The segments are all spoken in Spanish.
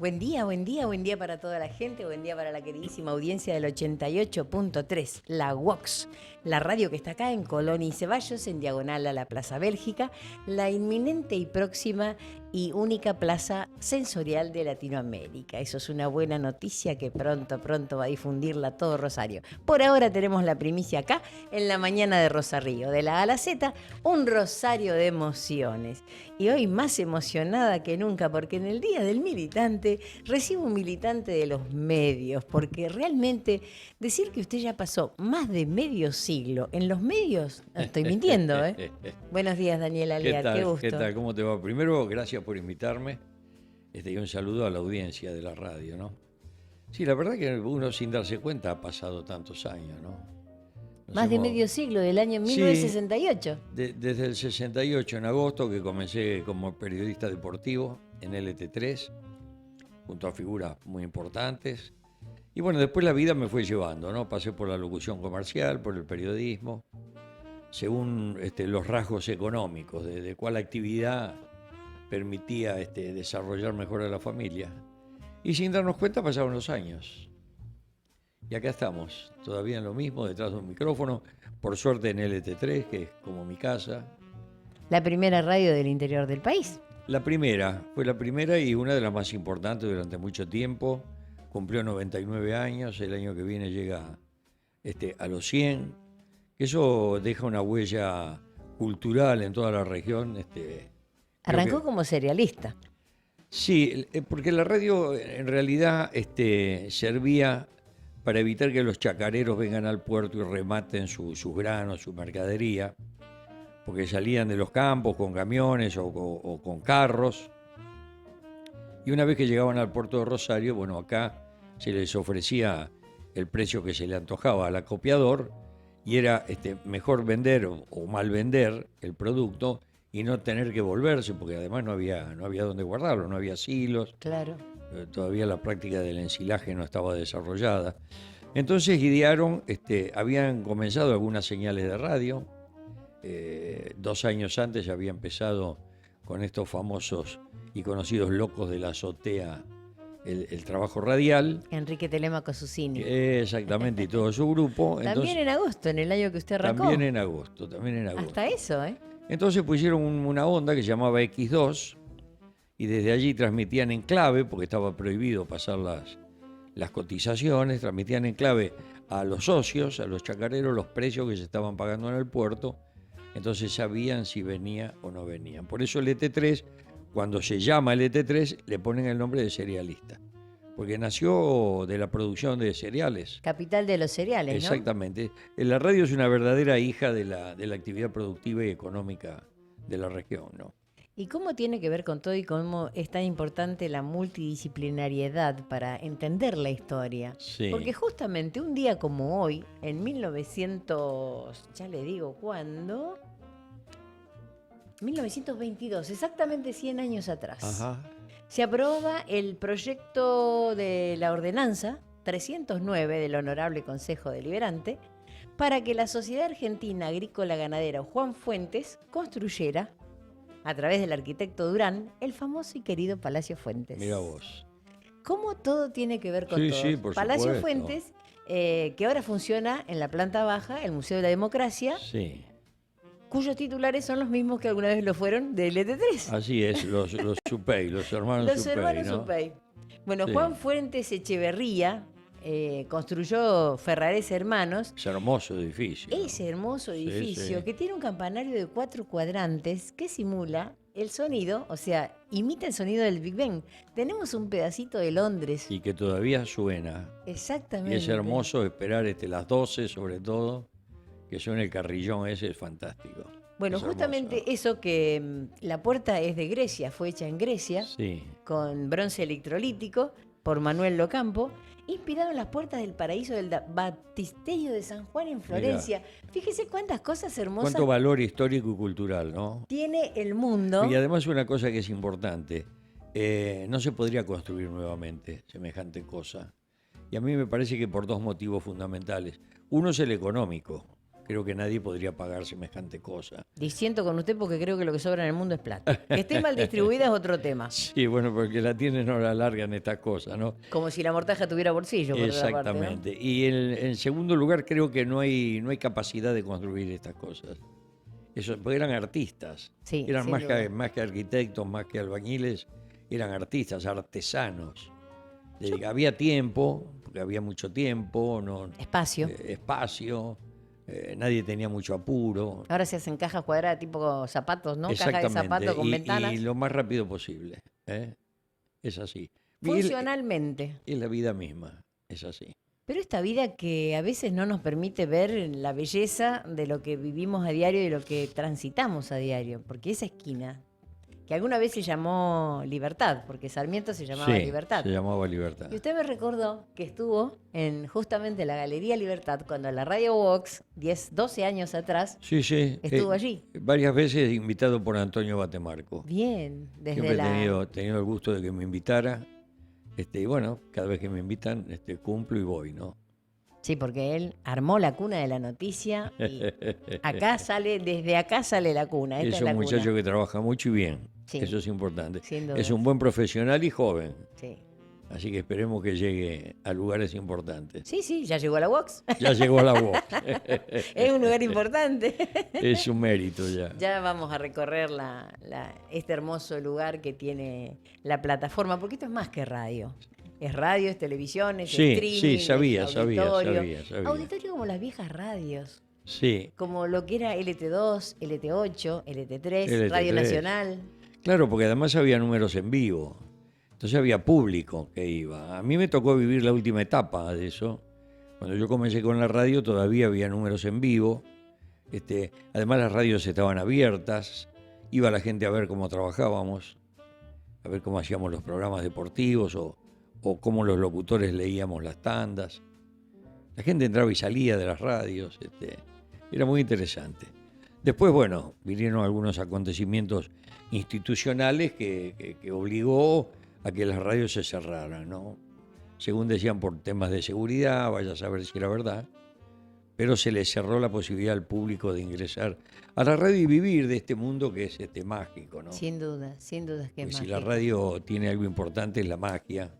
Buen día, buen día, buen día para toda la gente, buen día para la queridísima audiencia del 88.3, la WOX, la radio que está acá en Colón y Ceballos, en diagonal a la Plaza Bélgica, la inminente y próxima y única plaza sensorial de Latinoamérica. Eso es una buena noticia que pronto va a difundirla todo Rosario. Por ahora tenemos la primicia acá, en la mañana de Rosario, de la A a la Z, un rosario de emociones. Y hoy más emocionada que nunca, porque en el Día del Militante recibo un militante de los medios, porque realmente decir que usted ya pasó más de medio siglo en los medios, no estoy mintiendo, ¿eh? Buenos días, Daniel Aliar, qué gusto. ¿Qué tal? ¿Cómo te va? Primero, gracias por invitarme y un saludo a la audiencia de la radio, ¿no? Sí, la verdad que uno sin darse cuenta ha pasado tantos años, ¿no? Más de medio siglo, del año 1968. Sí, desde el 68, en agosto, que comencé como periodista deportivo en LT3, junto a figuras muy importantes. Y bueno, después la vida me fue llevando, ¿no? Pasé por la locución comercial, por el periodismo, según los rasgos económicos, de cuál actividad permitía desarrollar mejor a la familia. Y sin darnos cuenta pasaron los años. Y acá estamos, todavía en lo mismo, detrás de un micrófono, por suerte en LT3, que es como mi casa. La primera radio del interior del país. Fue la primera y una de las más importantes durante mucho tiempo. Cumplió 99 años, el año que viene llega a los 100. Eso deja una huella cultural en toda la región. Arrancó como serialista. Sí, porque la radio en realidad servía para evitar que los chacareros vengan al puerto y rematen sus granos, su mercadería, porque salían de los campos con camiones o con carros. Y una vez que llegaban al puerto de Rosario, bueno, acá se les ofrecía el precio que se le antojaba al acopiador y era mejor vender o mal vender el producto y no tener que volverse, porque además no había dónde guardarlo, no había silos. Claro. Todavía la práctica del ensilaje no estaba desarrollada. Entonces idearon, habían comenzado algunas señales de radio. 2 años antes ya había empezado con estos famosos y conocidos locos de la azotea el trabajo radial. Enrique Telemaco Susini. Exactamente, y todo su grupo. También Entonces, en agosto, en el año que usted arrancó. También en agosto. Hasta eso, ¿eh? Entonces pusieron una onda que se llamaba X2 y desde allí transmitían en clave, porque estaba prohibido pasar las cotizaciones, transmitían en clave a los socios, a los chacareros, los precios que se estaban pagando en el puerto. Entonces sabían si venía o no venían. Por eso el ET3, cuando se llama el ET3, le ponen el nombre de serialista, porque nació de la producción de cereales. Capital de los cereales, ¿no? Exactamente. La radio es una verdadera hija de la actividad productiva y económica de la región, ¿no? ¿Y cómo tiene que ver con todo y cómo es tan importante la multidisciplinariedad para entender la historia? Sí. Porque justamente un día como hoy, en 1900, ya le digo cuándo, 1922, exactamente 100 años atrás, Ajá. se aprueba el proyecto de la ordenanza 309 del Honorable Consejo Deliberante para que la Sociedad Argentina Agrícola Ganadera Juan Fuentes construyera, a través del arquitecto Durán, el famoso y querido Palacio Fuentes. Mira vos. ¿Cómo todo tiene que ver con todo? Sí, por Palacio supuesto. Fuentes, que ahora funciona en la planta baja, el Museo de la Democracia, Sí. cuyos titulares son los mismos que alguna vez lo fueron del ET3. Así es, los Supey, los hermanos Los Supey, hermanos ¿no? Supey. Bueno, Sí. Juan Fuentes Echeverría construyó Ferrarés Hermanos, Es hermoso edificio. ¿no? ese hermoso Sí, edificio sí. que tiene un campanario de 4 cuadrantes que simula el sonido, o sea, imita el sonido del Big Bang. Tenemos un pedacito de Londres. Y que todavía suena. Exactamente. Y es hermoso esperar las 12, sobre todo, que suene el carrillón ese, es fantástico. Bueno, Es justamente hermoso. eso que la puerta es de Grecia, fue hecha en Grecia, Sí. con bronce electrolítico por Manuel Locampo, inspirado en las puertas del paraíso del Baptisterio de San Juan en Florencia. Fíjese cuántas cosas hermosas Cuánto valor histórico y cultural, ¿no? tiene el mundo. Y además una cosa que es importante, no se podría construir nuevamente semejante cosa. Y a mí me parece que por 2 motivos fundamentales. Uno es el económico, creo que nadie podría pagar semejante cosa. Disiento con usted porque creo que lo que sobra en el mundo es plata. Que esté mal distribuida es otro tema. Sí, bueno, porque la tienen no la largan estas cosas, ¿no? Como si la mortaja tuviera bolsillo, por otra parte, ¿no? Exactamente. Y en segundo lugar, creo que no hay capacidad de construir estas cosas. Eso, porque eran artistas. Sí, Eran sin más duda. más que arquitectos, más que albañiles, eran artistas, artesanos. Había tiempo, porque había mucho tiempo, Espacio. espacio, nadie tenía mucho apuro. Ahora se hacen cajas cuadradas tipo zapatos, ¿no? Caja de Exactamente. zapatos con ventanas. Y lo más rápido posible. ¿Eh? Es así. Funcionalmente. Es la vida misma, es así. Pero esta vida que a veces no nos permite ver la belleza de lo que vivimos a diario y de lo que transitamos a diario. Porque esa esquina, que alguna vez se llamó Libertad, porque Sarmiento se llamaba Sí, Libertad. se llamaba Libertad. Y usted me recordó que estuvo en justamente la Galería Libertad cuando la Radio Vox, 12 años atrás, Sí, sí. estuvo allí. Varias veces invitado por Antonio Batemarco. Bien, desde Siempre la... he tenido el gusto de que me invitara. Y bueno, cada vez que me invitan, cumplo y voy, ¿no? Sí, porque él armó la cuna de la noticia y acá sale, desde acá sale la cuna. Esta Es es un la muchacho cuna. que trabaja mucho y bien. Sí, Eso es importante. sin duda. Es un buen profesional y joven. Sí. Así que esperemos que llegue a lugares importantes. Sí, ya llegó a la Vox. Ya llegó a la voz. Es un lugar importante. Es un mérito ya. Ya vamos a recorrer este hermoso lugar que tiene la plataforma, porque esto es más que radio. Es radio, es televisión, es Sí, streaming, sí, sabía, es sabía. auditorio. Auditorio como las viejas radios. Sí. Como lo que era LT2, LT8, LT3, LT3. Radio Nacional. Claro, porque además había números en vivo. Entonces había público que iba. A mí me tocó vivir la última etapa de eso. Cuando yo comencé con la radio todavía había números en vivo. Además las radios estaban abiertas. Iba la gente a ver cómo trabajábamos, a ver cómo hacíamos los programas deportivos o cómo los locutores leíamos las tandas. La gente entraba y salía de las radios. Era muy interesante. Después, bueno, vinieron algunos acontecimientos institucionales que obligó a que las radios se cerraran, ¿no? Según decían, por temas de seguridad, vaya a saber si era verdad, pero se le cerró la posibilidad al público de ingresar a la radio y vivir de este mundo que es mágico, ¿no? Sin duda es que es Porque mágico. si la radio tiene algo importante es la magia.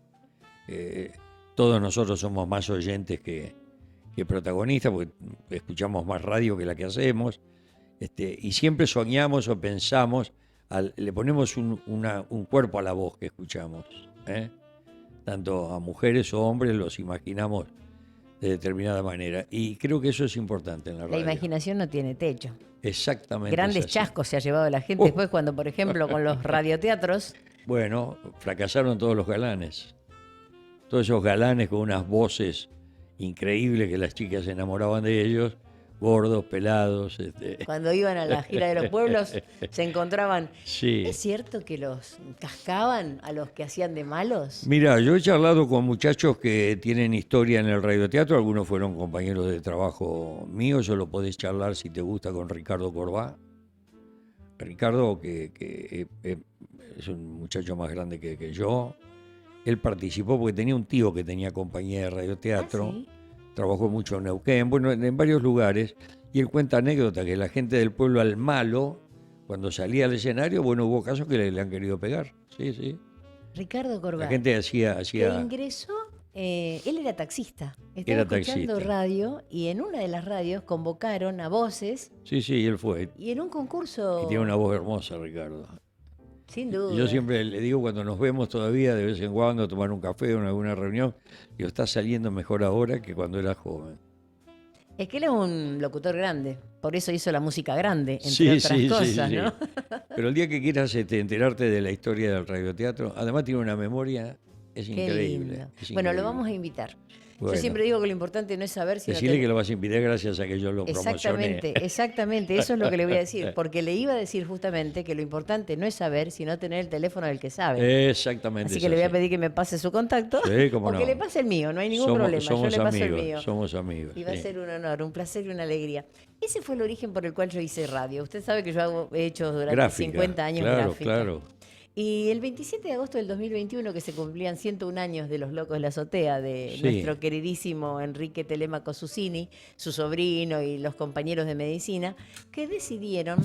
Todos nosotros somos más oyentes que protagonistas, porque escuchamos más radio que la que hacemos, y siempre soñamos o pensamos, le ponemos un cuerpo a la voz que escuchamos, tanto a mujeres o hombres los imaginamos de determinada manera, y creo que eso es importante en la radio. La imaginación no tiene techo. Exactamente. Grandes es así. chascos se ha llevado la gente después cuando, por ejemplo, con los radioteatros. Bueno, fracasaron todos los galanes. Todos esos galanes con unas voces increíbles que las chicas se enamoraban de ellos, gordos, pelados. Cuando iban a la gira de los pueblos se encontraban. Sí. ¿Es cierto que los cascaban a los que hacían de malos? Mira, yo he charlado con muchachos que tienen historia en el radioteatro, algunos fueron compañeros de trabajo míos, yo lo podés charlar si te gusta con Ricardo Corbá. Ricardo, que es un muchacho más grande que yo, él participó porque tenía un tío que tenía compañía de radioteatro. ¿Ah, sí? Trabajó mucho en Neuquén, bueno, en varios lugares, y él cuenta anécdota que la gente del pueblo al malo, cuando salía al escenario, bueno, hubo casos que le han querido pegar, sí. Ricardo Corbá. La gente hacía Que ingresó, él era taxista. Estaba Era escuchando taxista. radio y en una de las radios convocaron a voces Sí, y él fue, y en un concurso. y tiene una voz hermosa, Ricardo. Sin duda. Yo siempre le digo cuando nos vemos todavía, de vez en cuando, a tomar un café o en alguna reunión, digo, está saliendo mejor ahora que cuando era joven. Es que él es un locutor grande, por eso hizo la música grande, entre otras cosas, ¿no? Pero el día que quieras enterarte de la historia del radioteatro, además tiene una memoria, es Qué increíble. lindo. es Bueno, lo increíble. vamos a invitar. Bueno. Yo siempre digo que lo importante no es saber, sino Decirle que lo vas a invitar gracias a que yo lo promocioné. Exactamente, eso es lo que le voy a decir, porque le iba a decir justamente que lo importante no es saber, sino tener el teléfono del que sabe. Exactamente. Así es que le voy a así. pedir que me pase su contacto, Sí, cómo o no. que le pase el mío, no hay ningún Somos- problema, yo somos le paso amigos, el mío. somos amigos. Y va a sí. ser un honor, un placer y una alegría. Ese fue el origen por el cual yo hice radio. Usted sabe que yo he hecho durante Gráfica, 50 años claro, gráfica. claro. Y el 27 de agosto del 2021, que se cumplían 101 años de Los Locos de la Azotea, de Sí. nuestro queridísimo Enrique Telemaco Susini, su sobrino y los compañeros de medicina, que decidieron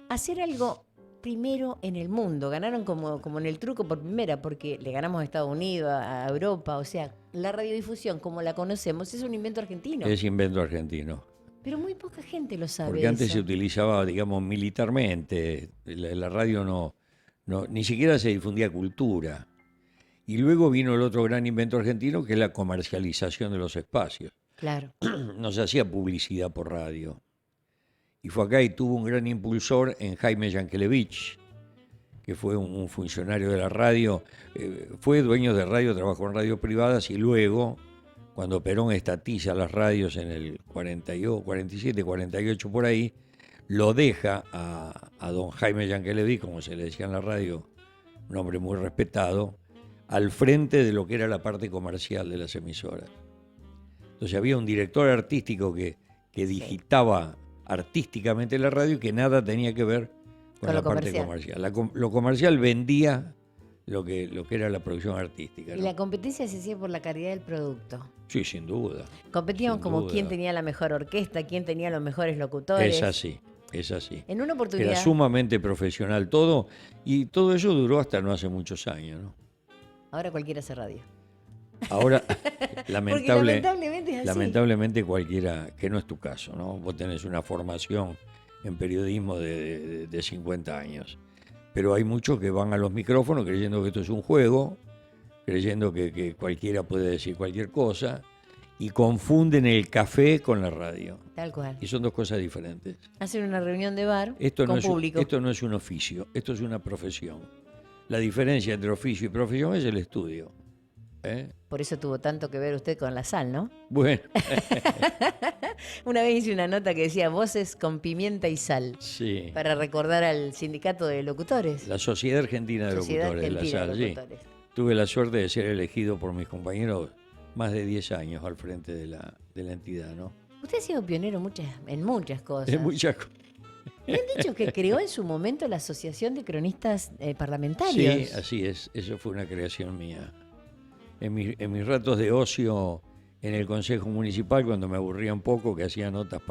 hacer algo primero en el mundo. Ganaron como en el truco por primera, porque le ganamos a Estados Unidos, a Europa. O sea, la radiodifusión, como la conocemos, es un invento argentino. Es invento argentino. Pero muy poca gente lo sabe. Porque antes eso. se utilizaba, digamos, militarmente. La radio ni siquiera se difundía cultura. Y luego vino el otro gran invento argentino, que es la comercialización de los espacios. Claro. No se hacía publicidad por radio. Y fue acá y tuvo un gran impulsor en Jaime Yankelevich, que fue un funcionario de la radio. Fue dueño de radio, trabajó en radios privadas y luego, cuando Perón estatiza las radios en el 47, 48 por ahí, lo deja a don Jaime Yankelevich, como se le decía en la radio, un hombre muy respetado, al frente de lo que era la parte comercial de las emisoras. Entonces había un director artístico que digitaba artísticamente la radio y que nada tenía que ver con la parte comercial. Lo comercial vendía lo que era la producción artística, ¿no? Y la competencia se hacía por la calidad del producto. Sí, sin duda. Competíamos Sin como duda. quién tenía la mejor orquesta, quién tenía los mejores locutores. Es así. En una oportunidad. Era sumamente profesional todo, y todo eso duró hasta no hace muchos años, ¿no? Ahora cualquiera hace radio. Ahora, lamentablemente es así. lamentablemente cualquiera, que no es tu caso, ¿no? Vos tenés una formación en periodismo de 50 años. Pero hay muchos que van a los micrófonos creyendo que esto es un juego, creyendo que cualquiera puede decir cualquier cosa, y confunden el café con la radio. Tal cual. Y son dos cosas diferentes. Hacen una reunión de bar Esto con no público. esto no es un oficio, esto es una profesión. La diferencia entre oficio y profesión es el estudio. ¿Eh? Por eso tuvo tanto que ver usted con la sal, ¿no? Bueno, Una vez hice una nota que decía voces con pimienta y sal, sí. para recordar al sindicato de locutores. La Sociedad Argentina de Sociedad Locutores, Argentina la de SAL, sí. Locutores. Tuve la suerte de ser elegido por mis compañeros más de 10 años al frente de la entidad, ¿no? Usted ha sido pionero en muchas cosas. Es muchas cosas. Me han dicho que creó en su momento la Asociación de Cronistas Parlamentarios. Sí, así es. Eso fue una creación mía. En mis ratos de ocio en el Consejo Municipal, cuando me aburría un poco, que hacía notas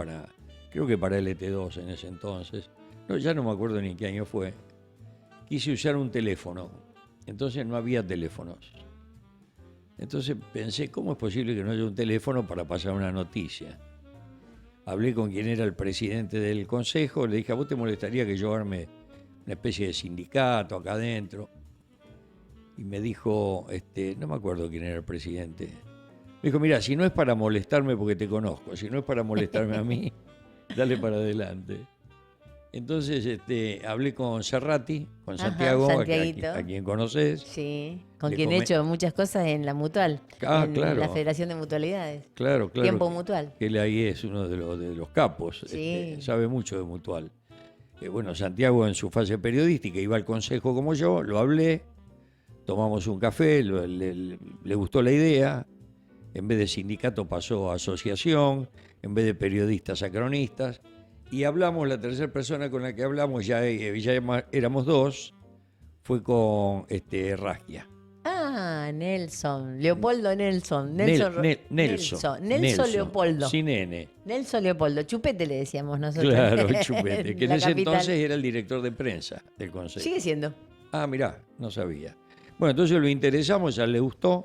creo que para LT2 en ese entonces, no, ya no me acuerdo ni en qué año fue, quise usar un teléfono. Entonces no había teléfonos. Entonces pensé, ¿cómo es posible que no haya un teléfono para pasar una noticia? Hablé con quien era el presidente del consejo, le dije, ¿a vos te molestaría que yo arme una especie de sindicato acá adentro? Y me dijo, no me acuerdo quién era el presidente. Me dijo, mira, si no es para molestarme porque te conozco, si no es para molestarme a mí, dale para adelante. Entonces hablé con Cerrati, con Santiago, a quien conoces. Sí, con quien he hecho muchas cosas en la Mutual, en claro. la Federación de Mutualidades. Claro. Tiempo Mutual. Él ahí es uno de los capos, Sí. sabe mucho de Mutual. Bueno, Santiago en su fase periodística iba al consejo como yo, lo hablé, tomamos un café, le gustó la idea, en vez de sindicato pasó a asociación, en vez de periodistas a cronistas, y hablamos, la tercera persona con la que hablamos, ya éramos dos, fue con Rasquia. Ah, Nelson, Leopoldo Nelson. Nelson Leopoldo. Sin N. Nelson Leopoldo, Chupete le decíamos nosotros. Claro, el Chupete, que en ese capital. entonces era el director de prensa del consejo. Sigue siendo. Ah, mirá, no sabía. Bueno, entonces lo interesamos, a él le gustó,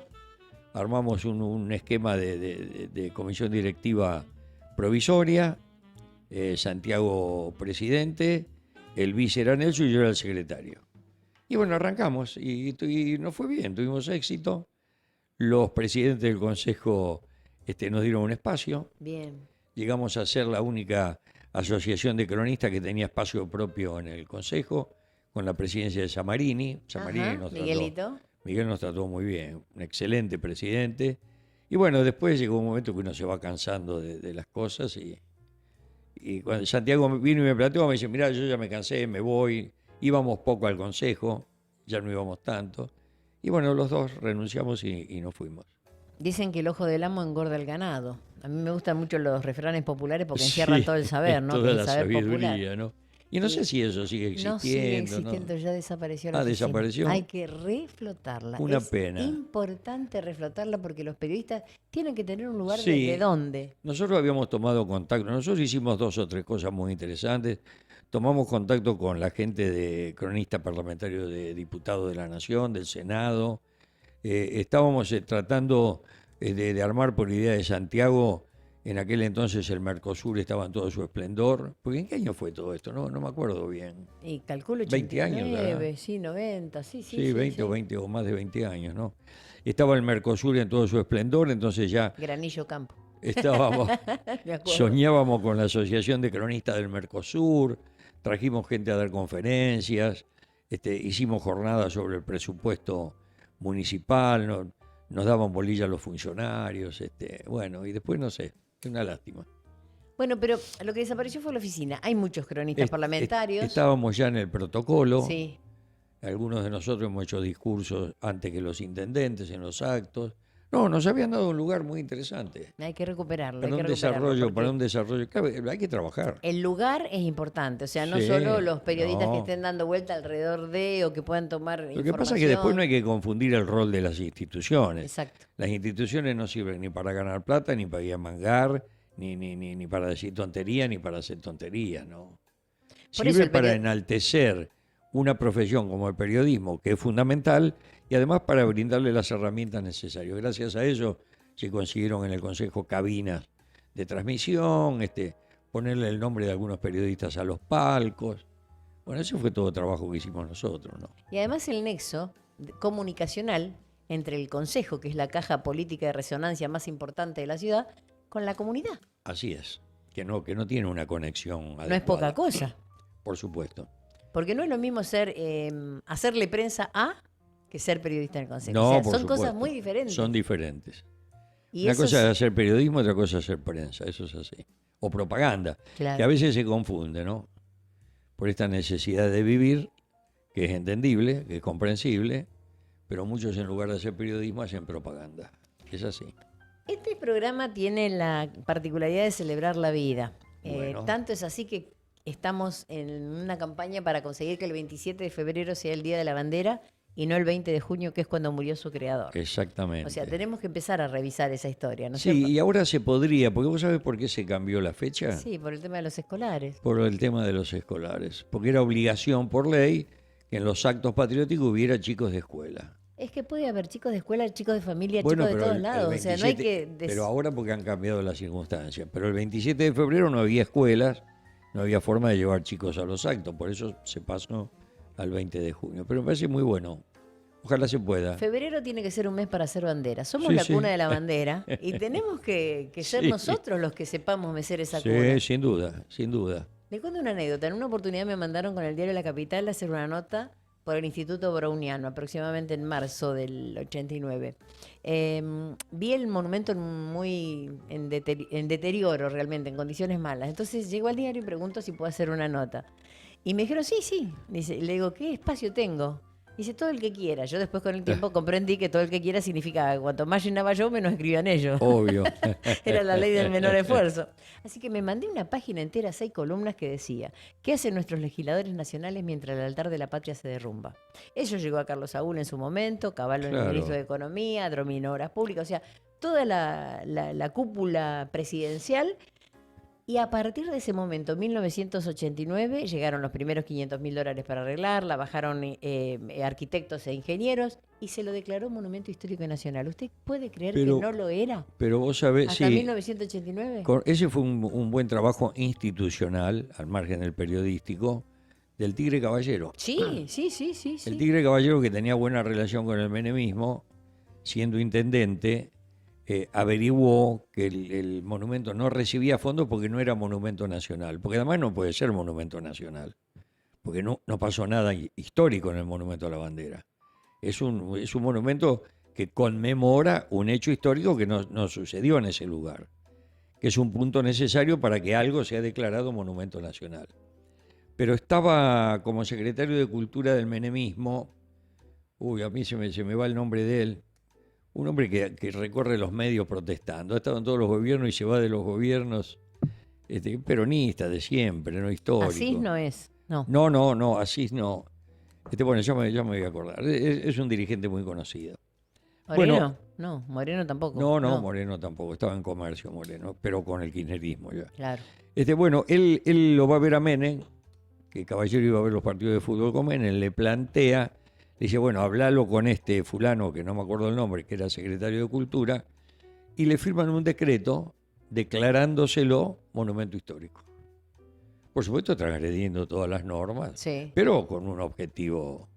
armamos un esquema de comisión directiva provisoria, Santiago presidente, el vice era Nelson y yo era el secretario. Y bueno, arrancamos y nos fue bien, tuvimos éxito. Los presidentes del consejo nos dieron un espacio. Bien. Llegamos a ser la única asociación de cronistas que tenía espacio propio en el consejo, con la presidencia de Samarini. Miguel nos trató muy bien, un excelente presidente. Y bueno, después llegó un momento que uno se va cansando de las cosas y cuando Santiago vino y me planteó, me dice, mirá, yo ya me cansé, me voy. Íbamos poco al consejo, ya no íbamos tanto. Y bueno, los dos renunciamos y nos fuimos. Dicen que el ojo del amo engorda el ganado. A mí me gustan mucho los refranes populares porque encierran todo el saber, ¿no? Toda el la saber sabiduría, popular. ¿no? Y no sé si eso sigue existiendo. No sigue existiendo, ya desapareció la oficina. ¿Desapareció? Hay que reflotarla. Una es pena. importante reflotarla porque los periodistas tienen que tener un lugar Sí. desde donde. Nosotros habíamos tomado contacto, nosotros hicimos 2 o 3 cosas muy interesantes. Tomamos contacto con la gente de cronista parlamentario de diputados de la Nación, del Senado. Estábamos tratando de armar por idea de Santiago. En aquel entonces el Mercosur estaba en todo su esplendor. Porque ¿en qué año fue todo esto? No me acuerdo bien. Y calculo 20 años, 89, ¿verdad? sí, 90, sí. Sí, 20 o 20 o más de 20 años, ¿no? Estaba el Mercosur en todo su esplendor, entonces ya Granillo Campo. estábamos, Me acuerdo. soñábamos con la Asociación de Cronistas del Mercosur, trajimos gente a dar conferencias, hicimos jornadas sobre el presupuesto municipal, nos daban bolilla a los funcionarios, bueno, y después no sé, es una lástima. Bueno, pero lo que desapareció fue la oficina. Hay muchos cronistas parlamentarios. Estábamos ya en el protocolo. Sí. Algunos de nosotros hemos hecho discursos antes que los intendentes en los actos. No, nos habían dado un lugar muy interesante. Hay que recuperarlo. Para un desarrollo, claro, hay que trabajar. El lugar es importante, o sea, no Sí, solo los periodistas que no. estén dando vuelta alrededor de o que puedan tomar Lo que pasa es que después no hay que confundir el rol de las instituciones. Exacto. Las instituciones no sirven ni para ganar plata, ni para ir a mangar, ni para decir tonterías, ni para hacer tonterías, ¿no? Por eso Sirve el para enaltecer una profesión como el periodismo, que es fundamental, y además para brindarle las herramientas necesarias. Gracias a eso se consiguieron en el Consejo cabinas de transmisión, ponerle el nombre de algunos periodistas a los palcos. Bueno, ese fue todo el trabajo que hicimos nosotros, ¿no? Y además el nexo comunicacional entre el Consejo, que es la caja política de resonancia más importante de la ciudad, con la comunidad. Así es, que no tiene una conexión adecuada. No es poca cosa. Por supuesto. Porque no es lo mismo hacerle prensa a que ser periodista en el Consejo. No, o sea, por son supuesto. cosas muy diferentes. Son diferentes. Y Una eso cosa es hacer periodismo, otra cosa es hacer prensa, eso es así. O propaganda, claro. que a veces se confunde, ¿no? Por esta necesidad de vivir, que es entendible, que es comprensible, pero muchos en lugar de hacer periodismo hacen propaganda. Es así. Este programa tiene la particularidad de celebrar la vida. Bueno. Tanto es así que estamos en una campaña para conseguir que el 27 de febrero sea el Día de la Bandera y no el 20 de junio, que es cuando murió su creador. Exactamente. O sea, tenemos que empezar a revisar esa historia, ¿no es Sí, cierto? y ahora se podría, porque vos sabés por qué se cambió la fecha. Sí, por el tema de los escolares. Por el tema de los escolares. Porque era obligación por ley que en los actos patrióticos hubiera chicos de escuela. Es que puede haber chicos de escuela, chicos de familia, Bueno, chicos de pero todos el lados. O sea, no hay que... Pero ahora porque han cambiado las circunstancias. Pero el 27 de febrero no había escuelas, no había forma de llevar chicos a los actos. Por eso se pasó al 20 de junio. Pero me parece muy bueno. Ojalá se pueda. Febrero tiene que ser un mes para hacer bandera. Somos Sí, la sí. cuna de la bandera y tenemos que ser Sí. nosotros los que sepamos mecer esa Sí, cuna. sin duda, sin duda. Le cuento una anécdota. En una oportunidad me mandaron con el diario La Capital a hacer una nota por el Instituto Browniano, aproximadamente en marzo del 89. Vi el monumento muy en deterioro realmente, en condiciones malas. Entonces llego al diario y pregunto si puedo hacer una nota. Y me dijeron, sí. Dice, le digo, ¿qué espacio tengo? Dice, todo el que quiera. Yo después con el tiempo comprendí que todo el que quiera significaba que cuanto más llenaba yo, menos escribían ellos. Obvio. Era la ley del menor esfuerzo. Así que me mandé una página entera, 6 columnas, que decía: ¿qué hacen nuestros legisladores nacionales mientras el altar de la patria se derrumba? Eso llegó a Carlos Saúl en su momento, Caballo en el Claro. ministro de Economía, Dromino Obras Públicas, o sea, toda la cúpula presidencial. Y a partir de ese momento, 1989, llegaron los primeros $500.000 para arreglarla, bajaron arquitectos e ingenieros y se lo declaró Monumento Histórico Nacional. ¿Usted puede creer Pero- que no lo era? Pero vos sabés, Hasta sí, 1989. ese fue un buen trabajo institucional, al margen del periodístico, del Tigre Caballero. Sí. El Tigre Caballero, que tenía buena relación con el menemismo, siendo intendente, averiguó que el monumento no recibía fondos porque no era monumento nacional, porque además no puede ser monumento nacional, porque no pasó nada histórico en el Monumento a la Bandera. Es un monumento que conmemora un hecho histórico que no sucedió en ese lugar, que es un punto necesario para que algo sea declarado monumento nacional. Pero estaba como secretario de Cultura del menemismo, a mí se me va el nombre de él, un hombre que recorre los medios protestando, ha estado en todos los gobiernos y se va de los gobiernos, peronista de siempre, no histórico. Así no es. No. No, Asís no. Bueno, ya me voy a acordar. Es un dirigente muy conocido. ¿Moreno? Bueno, No, Moreno tampoco. no, Moreno tampoco. Estaba en comercio Moreno, pero con el kirchnerismo ya. Claro. Bueno, él lo va a ver a Menem, que Caballero iba a ver los partidos de fútbol con Menem, le plantea, le dice, bueno, hablalo con este fulano, que no me acuerdo el nombre, que era secretario de Cultura, y le firman un decreto declarándoselo monumento histórico. Por supuesto, transgrediendo todas las normas, Sí. pero con un objetivo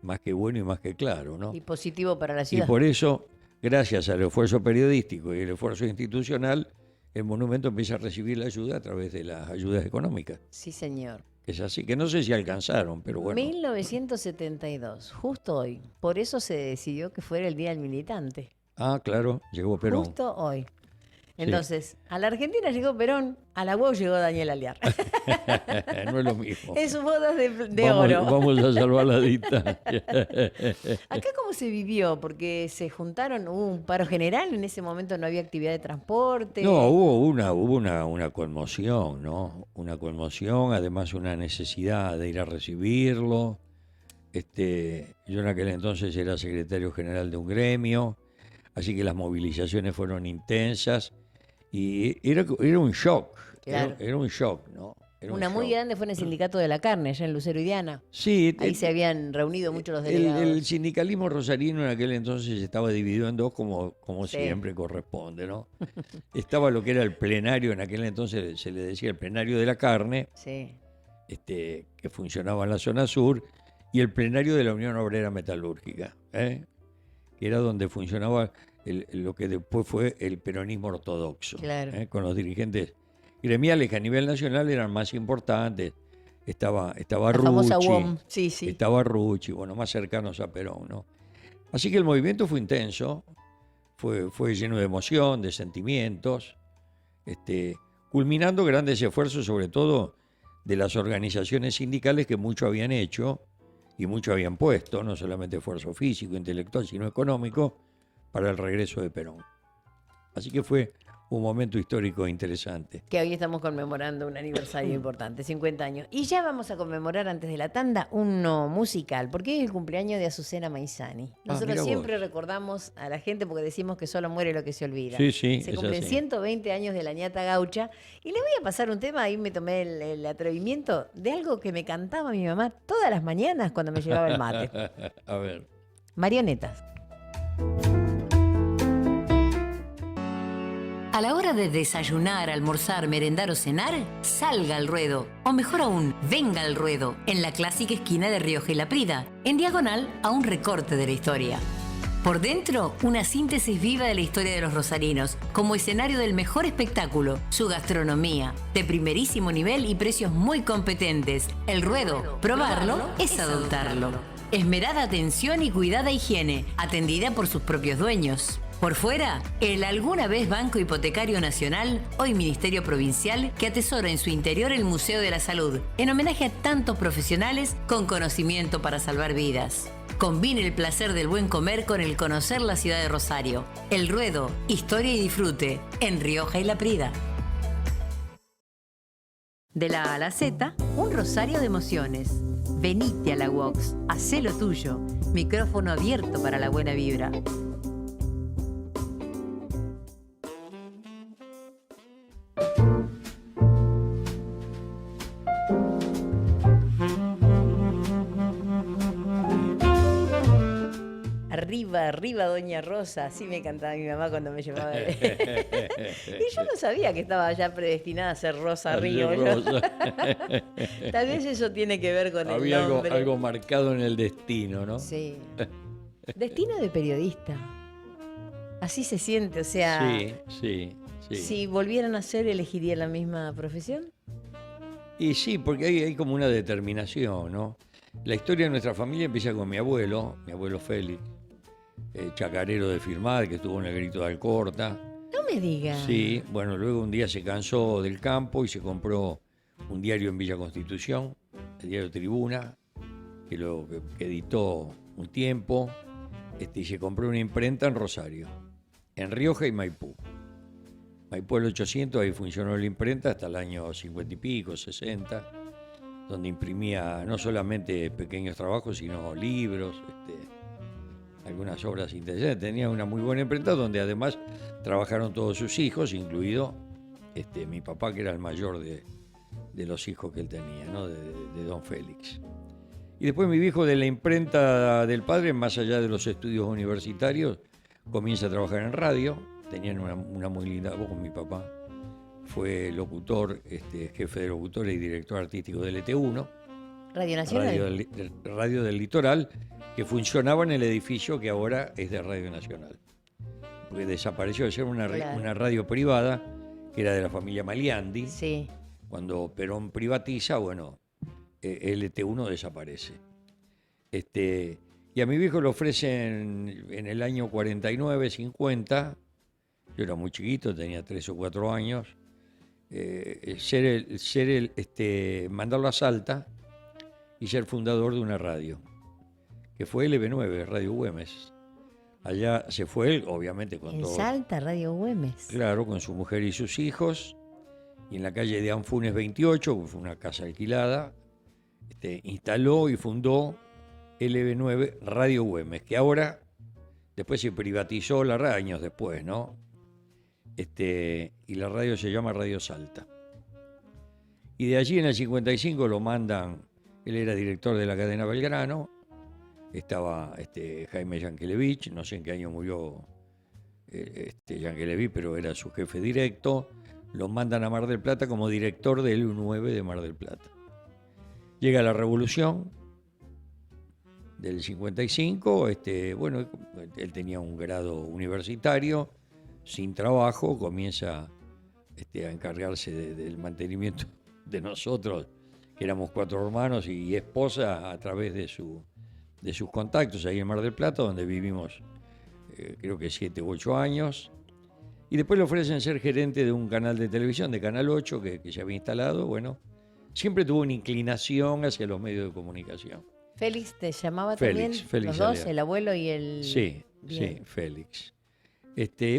más que bueno y más que claro, ¿no? Y positivo para la Y ciudad. por eso, gracias al esfuerzo periodístico y el esfuerzo institucional, el monumento empieza a recibir la ayuda a través de las ayudas económicas. Sí, señor. Es así, que no sé si alcanzaron, pero bueno. 1972, justo hoy. Por eso se decidió que fuera el Día del Militante. Ah, claro, llegó Perón. Justo hoy. Entonces, a la Argentina llegó Perón, a la UOC llegó Daniel Alvear. No es lo mismo. En sus bodas de oro. Vamos a salvar la distancia. ¿Acá cómo se vivió? Porque se juntaron, hubo un paro general, en ese momento no había actividad de transporte. No, hubo una conmoción, ¿no? Una conmoción, además una necesidad de ir a recibirlo. Yo en aquel entonces era secretario general de un gremio, así que las movilizaciones fueron intensas y era un shock. Claro. Era un shock, ¿no? Era un Una muy shock. grande fue en el Sindicato de la Carne, allá en Lucero y Diana. Sí, Ahí se habían reunido muchos los delegados. el sindicalismo rosarino en aquel entonces estaba dividido en dos, como Sí. siempre corresponde, ¿no? Estaba lo que era el plenario, en aquel entonces se le decía el plenario de la carne, Sí. que funcionaba en la zona sur, y el plenario de la Unión Obrera Metalúrgica, que era donde funcionaba lo que después fue el peronismo ortodoxo, Claro. con los dirigentes gremiales que a nivel nacional eran más importantes. Estaba La famosa Rucci, UOM. Sí, sí. estaba Rucci, bueno, más cercanos a Perón, ¿no? Así que el movimiento fue intenso, fue lleno de emoción, de sentimientos, culminando grandes esfuerzos, sobre todo de las organizaciones sindicales que mucho habían hecho y mucho habían puesto, no solamente esfuerzo físico, intelectual, sino económico, para el regreso de Perón. Así que fue un momento histórico interesante. Que hoy estamos conmemorando un aniversario importante, 50 años. Y ya vamos a conmemorar antes de la tanda uno musical, porque hoy es el cumpleaños de Azucena Maizani. Nosotros mirá siempre vos. recordamos a la gente porque decimos que solo muere lo que se olvida. Sí, sí, Se es cumplen así. 120 años de la ñata gaucha. Y le voy a pasar un tema, ahí me tomé el atrevimiento de algo que me cantaba mi mamá todas las mañanas cuando me llevaba el mate. A ver. Marionetas. A la hora de desayunar, almorzar, merendar o cenar, salga al ruedo. O mejor aún, venga al ruedo, en la clásica esquina de Rioja y La Prida, en diagonal a un recorte de la historia. Por dentro, una síntesis viva de la historia de los rosarinos, como escenario del mejor espectáculo, su gastronomía, de primerísimo nivel y precios muy competentes. El ruedo, probarlo es adoptarlo. Esmerada atención y cuidada higiene, atendida por sus propios dueños. Por fuera, el alguna vez Banco Hipotecario Nacional, hoy Ministerio Provincial, que atesora en su interior el Museo de la Salud, en homenaje a tantos profesionales con conocimiento para salvar vidas. Combine el placer del buen comer con el conocer la ciudad de Rosario. El Ruedo, historia y disfrute, en Rioja y La Prida. De la A a la Z, un rosario de emociones. Venite a la UOX, hacé lo tuyo. Micrófono abierto para la buena vibra. Arriba, arriba, Doña Rosa. Así me cantaba mi mamá cuando me llevaba. Y yo no sabía que estaba ya predestinada a ser Rosa Río. Tal vez eso tiene que ver con Había el nombre. algo marcado en el destino, ¿no? Sí. Destino de periodista. Así se siente, o sea. Sí. Si volvieran a ser, ¿elegiría la misma profesión? Y sí, porque hay como una determinación, ¿no? La historia de nuestra familia empieza con mi abuelo Félix, chacarero de Firmat, que estuvo en el Grito de Alcorta. No me digas. Sí, bueno, luego un día se cansó del campo y se compró un diario en Villa Constitución, el diario Tribuna, que editó un tiempo, y se compró una imprenta en Rosario, en Rioja y Maipú. Maipú el 800, ahí funcionó la imprenta hasta el año 50 y pico, 60. donde imprimía no solamente pequeños trabajos, sino libros, algunas obras interesantes. Tenía una muy buena imprenta donde además trabajaron todos sus hijos, incluido mi papá, que era el mayor de los hijos que él tenía, ¿no? de don Félix. Y después mi viejo, de la imprenta del padre, más allá de los estudios universitarios, comienza a trabajar en radio. Tenían una muy linda voz con mi papá. Fue locutor, jefe de locutores y director artístico del ET1. Radio Nacional. Radio del Litoral, que funcionaba en el edificio que ahora es de Radio Nacional. Porque desapareció de ser una radio privada, que era de la familia Maliandi. Sí. Cuando Perón privatiza, bueno, el ET1 desaparece. Y a mi viejo le ofrecen en el año 49, 50, yo era muy chiquito, tenía 3 o 4 años, mandarlo a Salta y ser fundador de una radio, que fue LB9, Radio Güemes. Allá se fue él, obviamente con todo. En Salta, Radio Güemes. Claro, con su mujer y sus hijos, y en la calle de Anfunes 28, que fue una casa alquilada, instaló y fundó LB9 Radio Güemes, que ahora, después se privatizó la radio, años después, ¿no? Y la radio se llama Radio Salta. Y de allí en el 55 lo mandan, él era director de la cadena Belgrano, estaba Jaime Yankelevich, no sé en qué año murió Yankelevich, pero era su jefe directo, lo mandan a Mar del Plata como director del U9 de Mar del Plata. Llega la revolución del 55, bueno, él tenía un grado universitario, sin trabajo, comienza a encargarse del mantenimiento de nosotros, que éramos 4 hermanos y esposa, a través de sus contactos ahí en Mar del Plata, donde vivimos creo que 7 u 8 años. Y después le ofrecen ser gerente de un canal de televisión, de Canal 8, que se había instalado. Bueno, siempre tuvo una inclinación hacia los medios de comunicación. ¿Félix te llamaba Félix, también? Félix ¿Los dos, Alear. el abuelo y el...? Sí, Bien. sí, Félix.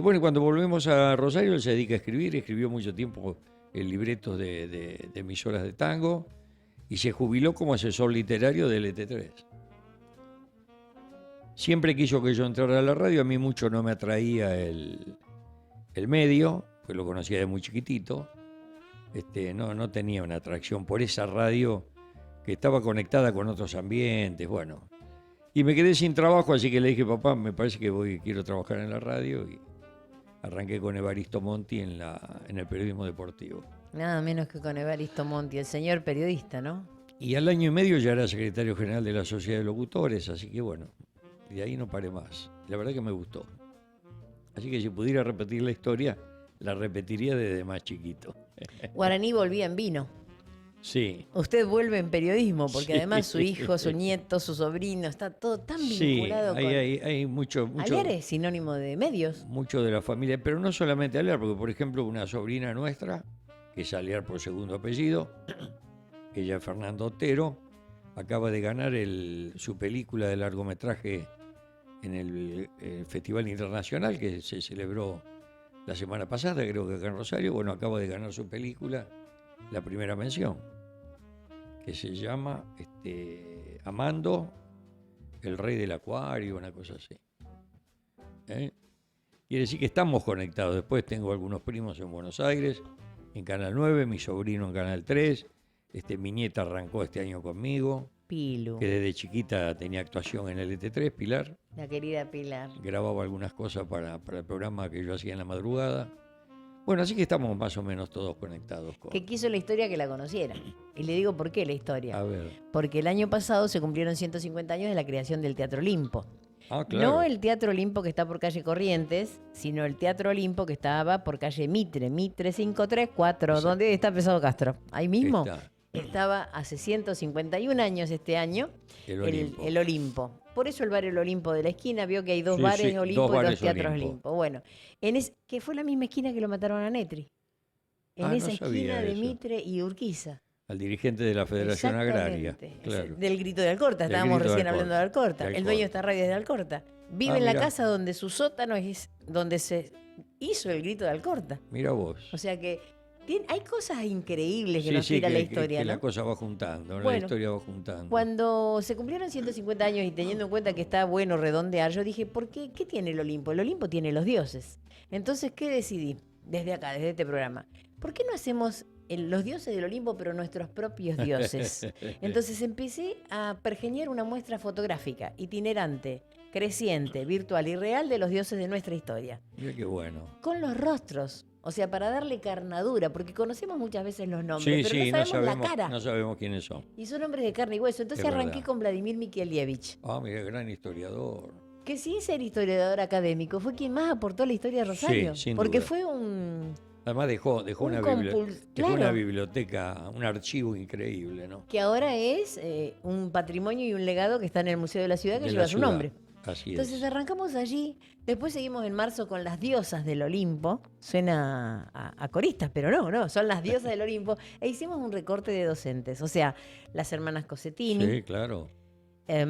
Bueno, cuando volvemos a Rosario, él se dedica a escribir, escribió mucho tiempo el libreto de emisoras de tango y se jubiló como asesor literario del ET3. Siempre quiso que yo entrara a la radio, a mí mucho no me atraía el medio, pues lo conocía de muy chiquitito, no tenía una atracción por esa radio que estaba conectada con otros ambientes, bueno. Y me quedé sin trabajo, así que le dije, papá, me parece que quiero trabajar en la radio, y arranqué con Evaristo Monti en el periodismo deportivo. Nada menos que con Evaristo Monti, el señor periodista, ¿no? Y al año y medio ya era secretario general de la Sociedad de Locutores, así que bueno, de ahí no paré más. La verdad que me gustó. Así que si pudiera repetir la historia, la repetiría desde más chiquito. Guaraní volvía en vino. Sí. Usted vuelve en periodismo, porque Sí. además su hijo, su nieto, su sobrino, está todo tan vinculado con... hay mucho Alear es sinónimo de medios. mucho de la familia, pero no solamente Alear, porque por ejemplo una sobrina nuestra, que es Alear por segundo apellido, ella es Fernando Otero, acaba de ganar su película de largometraje en el Festival Internacional que se celebró la semana pasada, creo que acá en Rosario. Bueno, acaba de ganar su película, la primera mención, que se llama Amando, el rey del acuario, una cosa así. Quiere decir que estamos conectados. Después tengo algunos primos en Buenos Aires, en Canal 9, mi sobrino en Canal 3, mi nieta arrancó este año conmigo, Pilu, que desde chiquita tenía actuación en el ET3, Pilar. la querida Pilar. Grababa algunas cosas para el programa que yo hacía en la madrugada. Bueno, así que estamos más o menos todos conectados con... Que quiso la historia que la conociera. Y le digo por qué la historia. A ver. Porque el año pasado se cumplieron 150 años de la creación del Teatro Olimpo. Ah, claro. No el Teatro Olimpo que está por calle Corrientes, sino el Teatro Olimpo que estaba por calle Mitre 534, Exacto. donde está Pesado Castro. Ahí mismo Está. estaba hace 151 años este año El Olimpo. el Olimpo. Por eso el bar El Olimpo de la esquina, vio que hay dos Sí, bares sí, Olimpo dos y dos bares teatros Olimpo. Olimpo. Bueno, que fue la misma esquina que lo mataron a Netri. En Ah, no esa sabía esquina de eso. Mitre y Urquiza. Al dirigente de la Federación Agraria. Exactamente. Claro. Del Grito de Alcorta, Del estábamos Grito de recién Alcorta. hablando de Alcorta. De El Alcorta. dueño de esta radio es de Alcorta. Vive Ah, en la mirá. casa donde su sótano es donde se hizo el Grito de Alcorta. Mira vos. O sea que Hay cosas increíbles que Sí, nos sí, tira la que historia, la ¿no? cosa va juntando, la Bueno, historia va juntando. cuando se cumplieron 150 años y teniendo en cuenta que está bueno redondear, yo dije, ¿por qué? ¿Qué tiene el Olimpo? El Olimpo tiene los dioses. Entonces, ¿qué decidí? Desde acá, desde este programa. ¿Por qué no hacemos los dioses del Olimpo, pero nuestros propios dioses? Entonces empecé a pergeñar una muestra fotográfica, itinerante, creciente, virtual y real de los dioses de nuestra historia. Mira qué bueno. Con los rostros. O sea, para darle carnadura, porque conocemos muchas veces los nombres, Sí, pero sí, no sabemos la cara. no sabemos quiénes son. Y son hombres de carne y hueso. Entonces Es arranqué verdad. con Vladimir Mikelievich, Ah, mira, gran historiador. que sin ser historiador académico, fue quien más aportó a la historia de Rosario. Sí, sin porque duda. fue un... Además dejó Un dejó una claro. biblioteca, un archivo increíble, ¿no? que ahora es un patrimonio y un legado que está en el Museo de la Ciudad que De lleva la su ciudad. nombre. Así Entonces es. arrancamos allí, después seguimos en marzo con las diosas del Olimpo, suena a coristas, pero no, son las diosas del Olimpo, e hicimos un recorte de docentes, o sea, las hermanas Cossettini, Sí, claro. Ana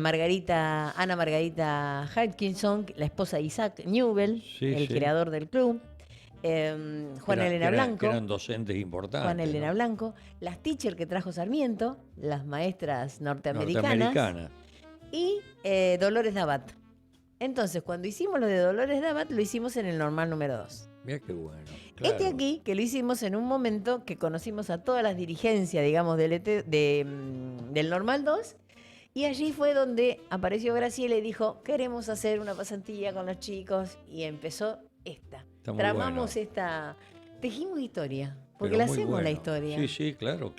Margarita Hutchinson, la esposa de Isaac Newell, Sí, el sí. creador del club, Juana Elena Blanco. Que eran docentes importantes. Juana Elena ¿no? Blanco, las teacher que trajo Sarmiento, las maestras norteamericanas Norteamericana. y Dolores Dabat. Entonces, cuando hicimos lo de Dolores Dabat, lo hicimos en el normal número 2. Mira qué bueno. Este claro. aquí, que lo hicimos en un momento que conocimos a todas las dirigencias, digamos, del normal 2, y allí fue donde apareció Graciela y dijo, queremos hacer una pasantía con los chicos, y empezó esta. Está muy Tramamos bueno. esta... Tejimos historia, porque Pero la muy hacemos la bueno. historia. Sí, sí, claro.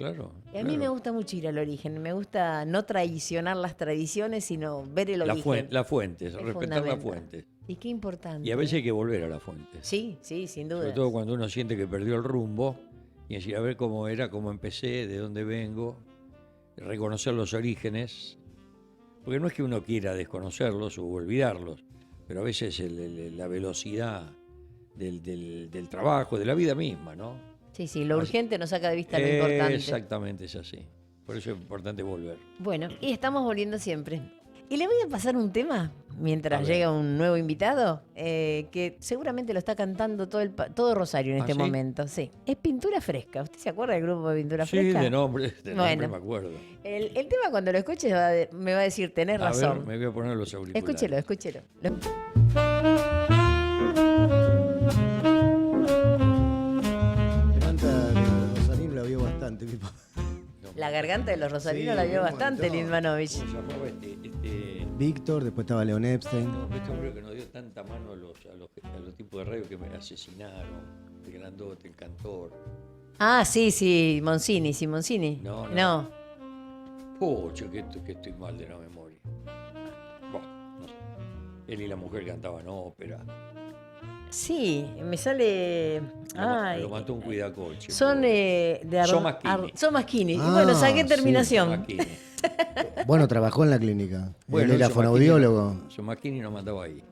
Y a mí me gusta mucho ir al origen, me gusta no traicionar las tradiciones, sino ver el origen. La fuente, Es respetar la fundamental. fuente. Y qué importante. Y a veces hay que volver a la fuente. Sí, sin duda. Sobre todo cuando uno siente que perdió el rumbo y decir, a ver cómo era, cómo empecé, de dónde vengo, reconocer los orígenes, porque no es que uno quiera desconocerlos o olvidarlos, pero a veces la velocidad del trabajo, de la vida misma, ¿no? Sí, lo urgente nos saca de vista lo importante. Exactamente, es así. Por eso es importante volver. Bueno, y estamos volviendo siempre. Y le voy a pasar un tema mientras A ver. llega un nuevo invitado, que seguramente lo está cantando todo Rosario en ¿Ah, este sí? momento. Sí, es Pintura Fresca. ¿Usted se acuerda del grupo de Pintura Sí, Fresca? de nombre Bueno. me acuerdo. El tema cuando lo escuche me va a decir, tenés A razón. ver, me voy a poner los auriculares. Escúchelo. La canta de Rosalín la vio bastante, mi papá. La garganta de los rosarinos Sí, la vio un bastante, montón. Lindmanovich. ¿Cómo se llamaba este Víctor, después estaba Leon Epstein. este hombre que nos dio tanta mano a los tipos de radio que me asesinaron? El grandote, el cantor. Ah, sí, Monsini. No. Pucha, que estoy mal de la memoria. Bueno, no sé. Él y la mujer cantaban ópera. Sí, me sale... Lo mató un cuidacoche. Son pobre. Somaschini. Y Ah, bueno, saqué sí. terminación. Somaschini. Bueno, trabajó en la clínica. Bueno, Él era fonoaudiólogo. Somaschini nos mandaba ahí.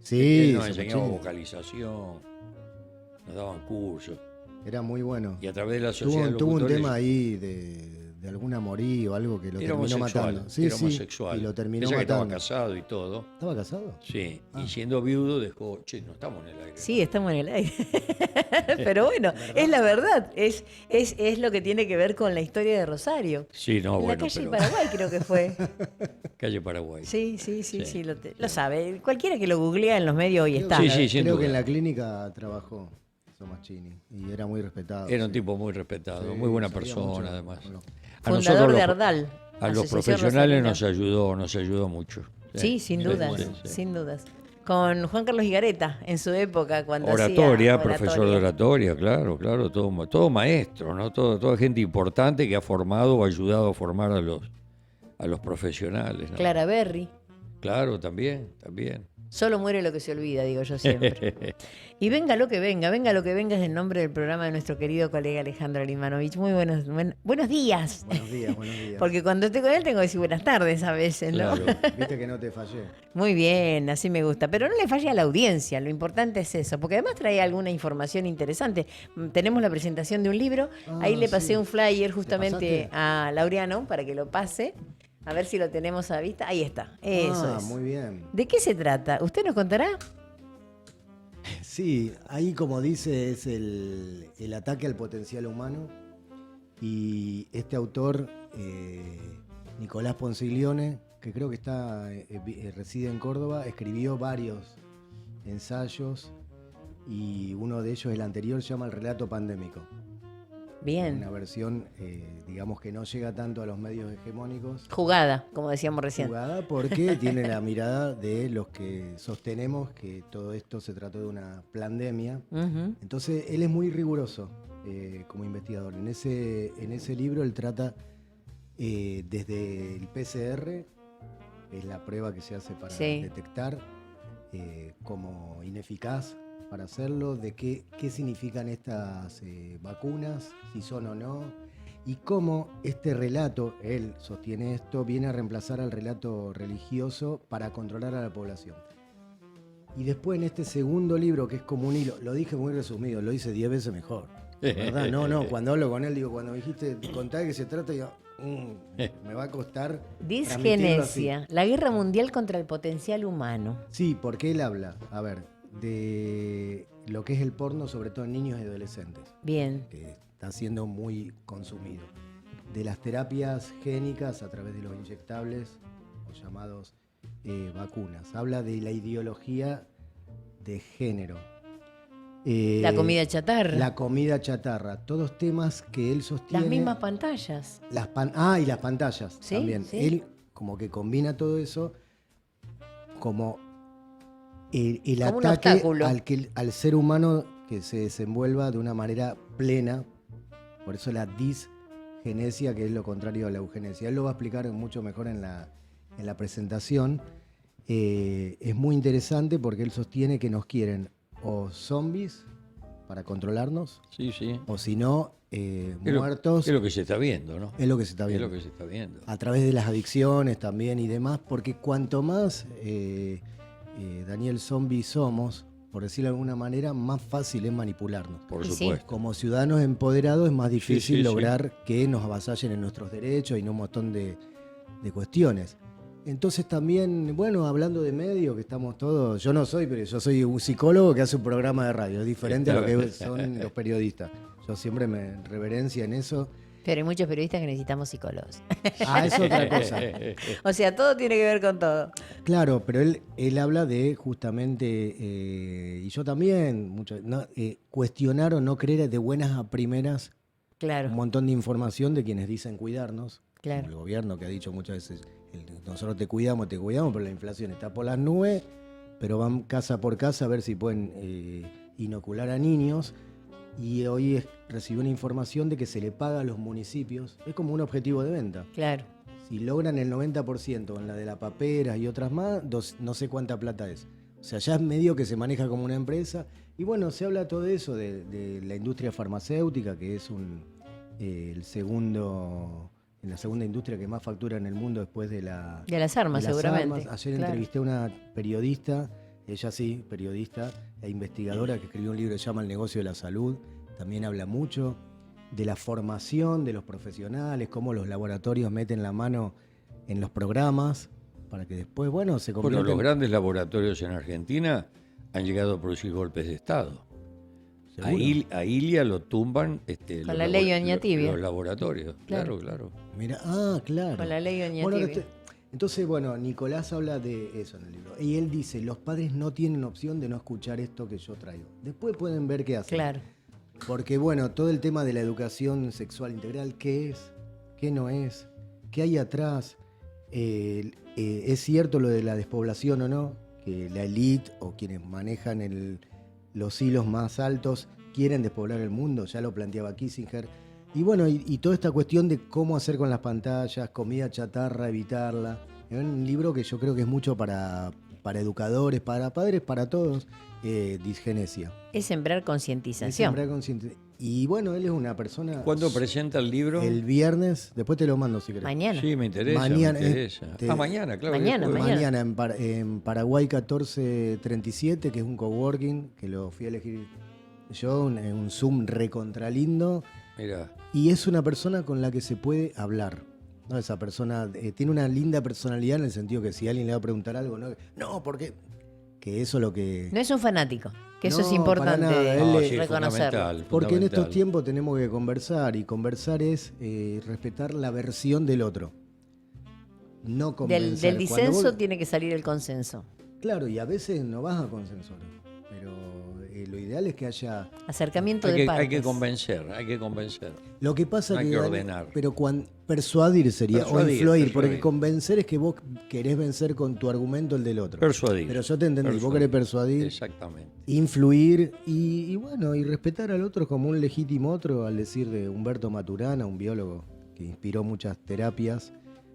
Sí, Él nos se enseñaba escuchó. vocalización, nos daban cursos. Era muy bueno. Y a través de la sociedad de Tuvo un locutores, tema ahí de algún amorío o algo que lo era terminó homosexual, matando. Sí, era sí, homosexual. y lo terminó Pensá que estaba matando. casado y todo. ¿Estaba casado? Sí, Ah. y siendo viudo dejó, che, no estamos en el aire. Sí, estamos en el aire. Pero bueno, es la verdad. Es lo que tiene que ver con la historia de Rosario. Sí, no, En la bueno, calle pero Paraguay creo que fue. calle Paraguay. Sí, Sí. lo sabe. Cualquiera que lo googlea en los medios hoy está. Sí, sí, sin Creo duda. que en la clínica trabajó Somaschini y era muy respetado. Era un sí. tipo muy respetado, Sí, muy buena sabía persona mucho además. con los- A Fundador de los- Ardal. A los Asociación profesionales Rosarina. nos ayudó mucho. Sí, sin dudas, sí, sí. sin dudas. Con Juan Carlos Higareta, en su época, cuando Oratoria, hacía profesor de oratoria, claro, todo maestro, ¿no? Toda gente importante que ha formado o ayudado a formar a los profesionales, ¿no? Clara Berry. Claro, también. Solo muere lo que se olvida, digo yo siempre. Y venga lo que venga es el nombre del programa de nuestro querido colega Alejandro Lindmanovich. Muy buenos días. Buenos días, buenos días. Porque cuando estoy con él tengo que decir buenas tardes a veces, ¿no? Claro. Viste que no te fallé. Muy bien, así me gusta. Pero no le falle a la audiencia, lo importante es eso. Porque además trae alguna información interesante. Tenemos la presentación de un libro. Ah, Ahí le pasé sí. un flyer justamente pasaste? a Laureano para que lo pase. A ver si lo tenemos a vista. Ahí está, eso es. Muy bien. ¿De qué se trata? ¿Usted nos contará? Sí, ahí como dice es el ataque al potencial humano y este autor, Nicolás Ponziglione, que creo que reside en Córdoba, escribió varios ensayos y uno de ellos, el anterior, se llama El relato pandémico. Bien. Una versión, digamos, que no llega tanto a los medios hegemónicos. Jugada, como decíamos recién. Jugada porque tiene la mirada de los que sostenemos que todo esto se trató de una pandemia. Ujú. Entonces, él es muy riguroso como investigador. En ese libro él trata desde el PCR, que es la prueba que se hace para Sí. detectar, como ineficaz para hacerlo, de qué significan estas vacunas, si son o no, y cómo este relato, él sostiene esto, viene a reemplazar al relato religioso para controlar a la población. Y después en este segundo libro, que es como un hilo, lo dije muy resumido, lo hice 10 veces mejor. ¿Verdad? No, cuando hablo con él, digo, cuando dijiste, contá de qué se trata, digo, me va a costar transmitirlo así. Disgenesia, la guerra mundial contra el potencial humano. Sí, porque él habla, a ver, de lo que es el porno, sobre todo en niños y adolescentes, Bien. que está siendo muy consumido. De las terapias génicas a través de los inyectables, o llamados vacunas. Habla de la ideología de género. La comida chatarra. La comida chatarra. Todos temas que él sostiene. Las mismas pantallas. Y las pantallas Sí, también. sí. Él como que combina todo eso como el Como un ataque obstáculo. al ser humano que se desenvuelva de una manera plena. Por eso la disgenesia, que es lo contrario a la eugenesia. Él lo va a explicar mucho mejor en la presentación. Es muy interesante porque él sostiene que nos quieren o zombies para controlarnos, Sí, sí. o si no, muertos. Es lo que se está viendo, ¿no? Es lo que se está Es viendo. lo que se está viendo. A través de las adicciones también y demás, porque cuanto más Daniel zombie somos, por decirlo de alguna manera, más fácil es manipularnos. Por Y sí. supuesto. Como ciudadanos empoderados es más difícil sí, lograr que nos avasallen en nuestros derechos y en un montón de cuestiones. Entonces también, bueno, hablando de medios, que estamos todos, yo no soy, pero yo soy un psicólogo que hace un programa de radio, es diferente a lo que son los periodistas. Yo siempre me reverencia en eso. Pero hay muchos periodistas que necesitamos psicólogos. Es otra cosa. O sea, todo tiene que ver con todo. Claro, pero él habla de justamente, y yo también, cuestionar o no creer de buenas a primeras Claro, un montón de información de quienes dicen cuidarnos. claro. Como el gobierno que ha dicho muchas veces, nosotros te cuidamos, pero la inflación está por las nubes, pero van casa por casa a ver si pueden inocular a niños. Y hoy recibió una información de que se le paga a los municipios, es como un objetivo de venta. Claro. Si logran el 90% en la de la papera y otras más, no sé cuánta plata es. O sea, ya es medio que se maneja como una empresa. Y bueno, se habla todo eso de la industria farmacéutica, que es la segunda industria que más factura en el mundo después de De las armas, de las seguramente. armas. Ayer Claro. entrevisté a una periodista, ella sí, periodista e investigadora, que escribió un libro que se llama El negocio de la salud. También habla mucho de la formación de los profesionales, cómo los laboratorios meten la mano en los programas para que después, bueno, se Bueno, conviertan... los grandes laboratorios en Argentina han llegado a producir golpes de Estado. ¿Seguro? A Ilia lo tumban Con la ley Oñatibia. los laboratorios. Claro. Claro. Mira, claro. Con la ley Bueno, Oñatibia. entonces, bueno, Nicolás habla de eso en el libro. Y él dice, los padres no tienen opción de no escuchar esto que yo traigo. Después pueden ver qué hacen. Claro. Porque, bueno, todo el tema de la educación sexual integral, ¿qué es? ¿Qué no es? ¿Qué hay atrás? ¿Es cierto lo de la despoblación o no? Que la élite o quienes manejan los hilos más altos quieren despoblar el mundo, ya lo planteaba Kissinger. Y bueno, y toda esta cuestión de cómo hacer con las pantallas, comida chatarra, evitarla. Es un libro que yo creo que es mucho para educadores, para padres, para todos. Disgenesia. Es sembrar Es concientización. sembrar consciente. Y bueno, él es una persona... ¿Cuándo presenta el libro? El viernes, después te lo mando si querés. Mañana. Sí, me interesa. Mañana, me interesa. te- Mañana, claro. Mañana, después. mañana. En Paraguay 1437, que es un coworking, que lo fui a elegir yo, un Zoom recontralindo. Mira, Y es una persona con la que se puede hablar. ¿No? Esa persona tiene una linda personalidad en el sentido que si alguien le va a preguntar algo, no, porque que eso es lo que... No es un fanático, que eso No, es importante para nada, No, él sí, reconocerlo. fundamental, Porque en estos fundamental. tiempos tenemos que conversar, y conversar es respetar la versión del otro. No convencer. Del Cuando disenso vos- tiene que salir el consenso. Claro, y a veces no vas a consensuar, pero lo ideal es que haya... Acercamiento Hay de que, partes. hay que convencer, hay que convencer. Lo que pasa No hay que, que Dani, ordenar. pero persuadir sería, o Persuadir, influir, porque persuadir. convencer es que vos querés vencer con tu argumento el del otro. Persuadir. Pero yo te entendí, vos querés persuadir, Exactamente. influir y bueno, y respetar al otro como un legítimo otro, al decir de Humberto Maturana, un biólogo que inspiró muchas terapias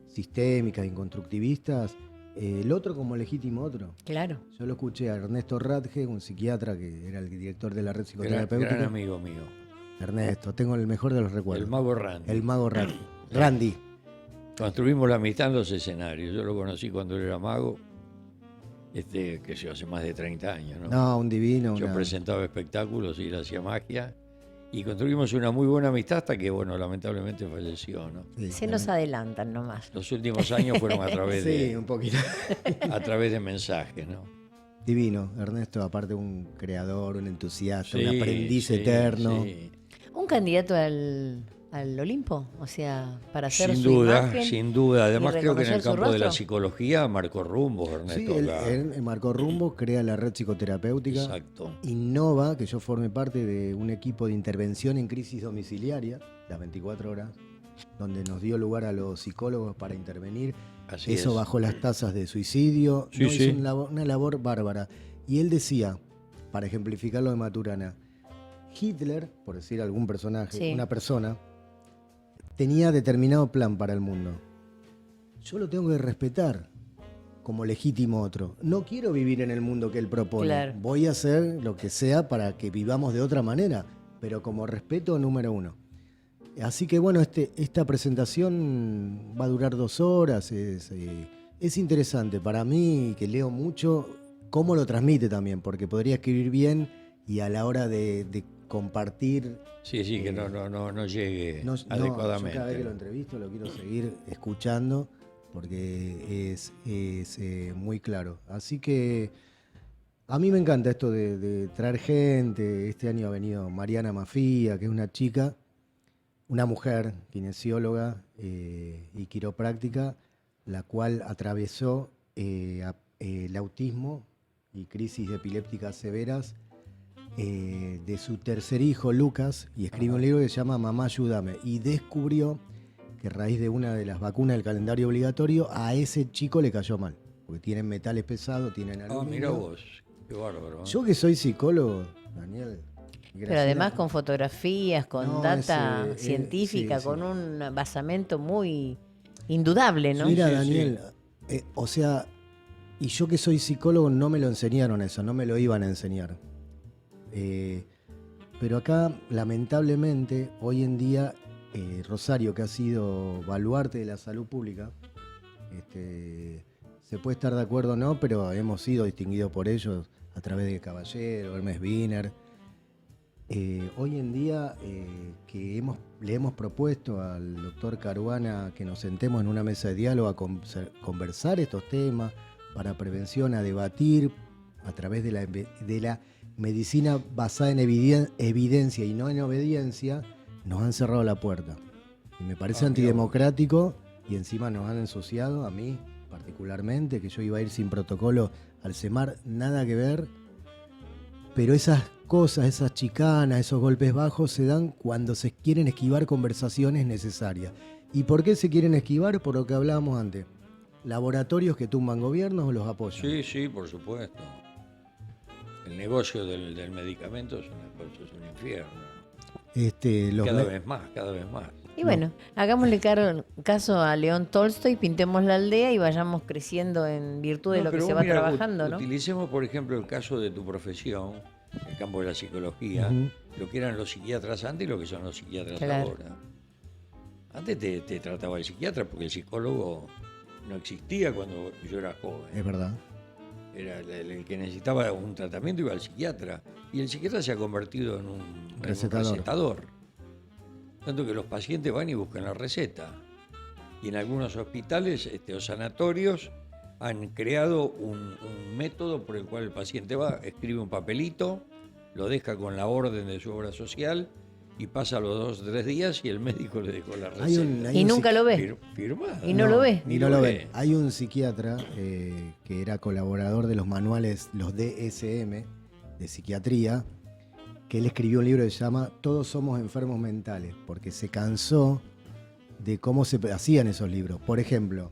sistémicas y constructivistas, el otro como legítimo otro. Claro. Yo lo escuché a Ernesto Radge, un psiquiatra que era el director de la red Gran psicoterapéutica. amigo mío. Ernesto, tengo el mejor de los recuerdos. El mago Randy. El mago Randy. Randy. Construimos la amistad en los escenarios. Yo lo conocí cuando él era mago, que se hace más de 30 años, ¿no? No, un divino. Yo presentaba espectáculos y él hacía magia. Y construimos una muy buena amistad hasta que, bueno, lamentablemente falleció, ¿no? Sí, Se nos adelantan nomás. Los últimos años fueron a través sí, un poquito. a través de mensajes, ¿no? Divino. Ernesto, aparte un creador, un entusiasta, un Sí, aprendiz sí, eterno. sí. Un candidato al Olimpo, o sea, para hacer Sin su duda, imagen sin duda. Además y creo que en el reconocer su campo de la rostro. psicología marcó rumbo, Ernesto. Sí, él, acá. él marcó rumbo, crea la red psicoterapéutica. Exacto. Innova, que yo formé parte de un equipo de intervención en crisis domiciliaria, las 24 horas, donde nos dio lugar a los psicólogos para intervenir. Así Eso es. bajó las tasas de suicidio. Sí, No, sí. hizo una labor bárbara. Y él decía, para ejemplificar lo de Maturana, Hitler, por decir algún personaje, Sí. una persona, tenía determinado plan para el mundo. Yo lo tengo que respetar como legítimo otro. No quiero vivir en el mundo que él propone. Claro. Voy a hacer lo que sea para que vivamos de otra manera, pero como respeto número uno. Así que bueno, esta presentación va a durar 2 horas. Es interesante para mí, que leo mucho, cómo lo transmite también, porque podría escribir bien y a la hora de compartir... Sí, sí, que no llegue No, adecuadamente. yo cada vez que lo ¿no? entrevisto lo quiero seguir escuchando porque es muy claro. Así que a mí me encanta esto de traer gente. Este año ha venido Mariana Mafía, que es una chica, una mujer kinesióloga y quiropráctica, la cual atravesó el autismo y crisis epilépticas severas de su tercer hijo, Lucas, y escribe un libro que se llama Mamá, ayúdame, y descubrió que a raíz de una de las vacunas del calendario obligatorio, a ese chico le cayó mal, porque tienen metales pesados, tienen Ah, aluminio. mira vos, qué bárbaro. ¿eh? Yo que soy psicólogo, Daniel. Pero además con fotografías, con No, data ese, científica, sí, con sí. un basamento muy indudable, ¿no? Mira, Sí, Daniel, o sea, y yo que soy psicólogo no me lo enseñaron eso, no me lo iban a enseñar. Pero acá, lamentablemente, hoy en día, Rosario, que ha sido baluarte de la salud pública, se puede estar de acuerdo o no, pero hemos sido distinguidos por ellos a través de Caballero, Hermes Wiener. Hoy en día que le hemos propuesto al doctor Caruana que nos sentemos en una mesa de diálogo a conversar estos temas para prevención, a debatir a través de la medicina basada en evidencia y no en obediencia, nos han cerrado la puerta. Y me parece antidemocrático y encima nos han ensuciado, a mí particularmente, que yo iba a ir sin protocolo al CEMAR, nada que ver. Pero esas cosas, esas chicanas, esos golpes bajos se dan cuando se quieren esquivar conversaciones necesarias. ¿Y por qué se quieren esquivar? Por lo que hablábamos antes. Laboratorios que tumban gobiernos o los apoyan. Sí, sí, por supuesto. El negocio del medicamento es un infierno. Cada vez más. Y bueno, hagámosle caso a León Tolstoy, pintemos la aldea y vayamos creciendo en virtud de No, lo que pero se vos va mirá, trabajando, ¿no? Utilicemos, por ejemplo, el caso de tu profesión, el campo de la psicología, Ujú. lo que eran los psiquiatras antes y lo que son los psiquiatras Claro. ahora. Antes te trataba el psiquiatra porque el psicólogo no existía cuando yo era joven. Es verdad. Era el que necesitaba un tratamiento iba al psiquiatra. Y el psiquiatra se ha convertido en un recetador. Tanto que los pacientes van y buscan la receta. Y en algunos hospitales o sanatorios han creado un método por el cual el paciente va, escribe un papelito, lo deja con la orden de su obra social y pasa los 2 o 3 días y el médico le dejó la receta. Y nunca lo ve. Firmada. Y no lo ve. Ni no lo ve. Hay un psiquiatra que era colaborador de los manuales, los DSM, de psiquiatría, que él escribió un libro que se llama Todos somos enfermos mentales, porque se cansó de cómo se hacían esos libros. Por ejemplo,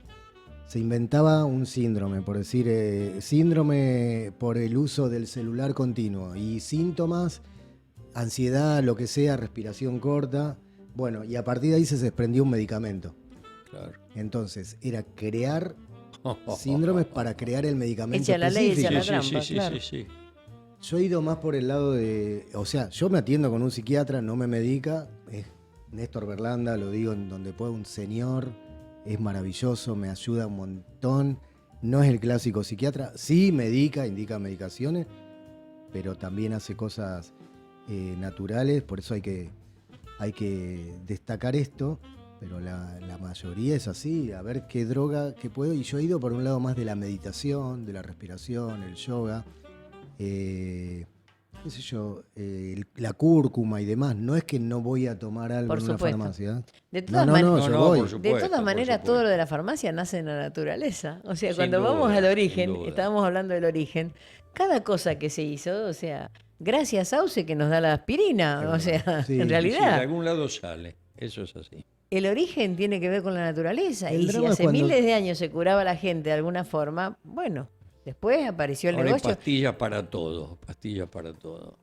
se inventaba un síndrome, por decir, síndrome por el uso del celular continuo y síntomas, ansiedad, lo que sea, respiración corta. Bueno, y a partir de ahí se desprendió un medicamento. Claro. Entonces, era crear síndromes para crear el medicamento Echa la ley, específico. echa la trampa, claro. Sí. Yo he ido más por el lado de... O sea, yo me atiendo con un psiquiatra, no me medica. Es Néstor Berlanda, lo digo en donde pueda, un señor. Es maravilloso, me ayuda un montón. No es el clásico psiquiatra. Sí medica, indica medicaciones, pero también hace cosas naturales. Por eso hay que destacar esto. Pero la mayoría es así. A ver qué droga que puedo. Y yo he ido por un lado más de la meditación, de la respiración, el yoga. Qué sé yo, la cúrcuma y demás. No es que no voy a tomar algo Por en una supuesto. farmacia. De todas No, maneras, yo voy. por supuesto, de todas por maneras, supuesto. todo lo de la farmacia nace en la naturaleza. O sea, Sin cuando duda, vamos al sin origen, duda. estábamos hablando del origen, cada cosa que se hizo, o sea, gracias a Sauce que nos da la aspirina, o sea, Sí, en sí, Sí, de realidad, algún lado sale, eso es así. el origen tiene que ver con la naturaleza. El Y si drama es hace cuando- miles de años se curaba a la gente de alguna forma, bueno, después apareció el Ahora hay negocio. pastillas para todo, pastillas para todo.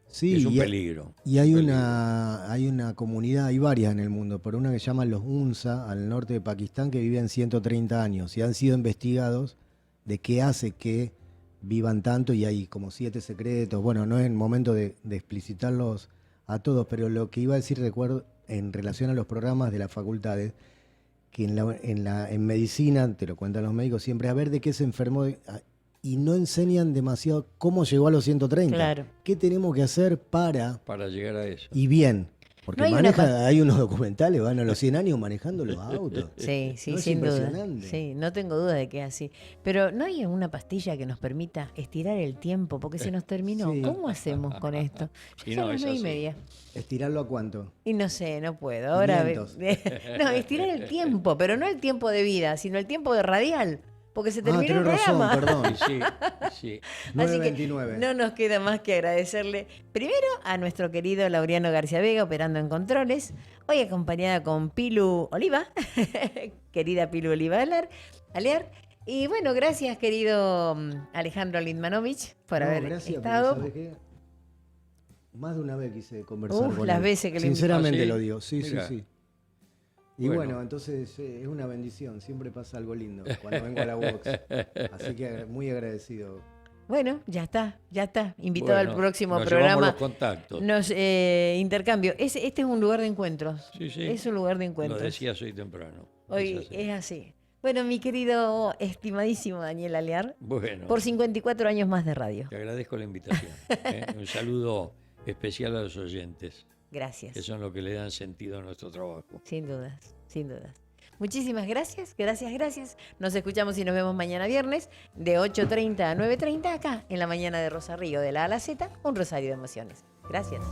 Sí, Es un y- peligro. Y hay un hay una comunidad, hay varias en el mundo, pero una que llaman los Unsa, al norte de Pakistán, que viven 130 años y han sido investigados de qué hace que vivan tanto, y hay como 7 secretos. Bueno, no es el momento de explicitarlos a todos, pero lo que iba a decir, recuerdo, en relación a los programas de las facultades, que en medicina, te lo cuentan los médicos siempre, a ver de qué se enfermó, y no enseñan demasiado cómo llegó a los 130. Claro. ¿Qué tenemos que hacer para llegar a eso. y bien? Porque No hay una hay unos documentales, van a los 100 años manejando los autos. Sí, sí, No, es sin duda. impresionante. Sí, no tengo duda de que es así. Pero ¿no hay una pastilla que nos permita estirar el tiempo? Porque se nos terminó. Sí. ¿Cómo hacemos con esto? Y Son no, las es 9:30. ¿Estirarlo a cuánto? Y no sé, no puedo. Ahora, 500. no, estirar el tiempo, pero no el tiempo de vida, sino el tiempo de radial. Porque se terminó el tenés razón, programa. perdón. Sí, sí. Así que 9:29. no nos queda más que agradecerle primero a nuestro querido Laureano García Vega, operando en controles, hoy acompañada con Pilu Oliva, querida Pilu Oliva Alear. Y bueno, gracias querido Alejandro Lindmanovich por No, haber gracias, porque estado. ¿sabe qué? Más de una vez quise conversar Uf, con las él. veces que le Sinceramente ¿Ah, sí? lo digo, sí, Mirá. sí. Y Bueno. bueno, entonces es una bendición, siempre pasa algo lindo cuando vengo a la Vox. Así que muy agradecido. Bueno, ya está. Invitado Bueno, al próximo nos llevamos programa. los contactos. Nos intercambio. Este es un lugar de encuentros. Sí, sí. Es un lugar de Lo encuentros. decías hoy temprano. Hoy Es así. es así. Bueno, mi querido, estimadísimo Daniel Alear, Bueno, por 54 años más de radio. te agradezco la invitación. Un saludo especial a los oyentes, Gracias. que son los que le dan sentido a nuestro trabajo. Sin dudas, sin dudas. Muchísimas gracias. Nos escuchamos y nos vemos mañana viernes de 8:30 a 9:30 acá en la mañana de Rosa Río, de la A a la Z, un rosario de emociones. Gracias.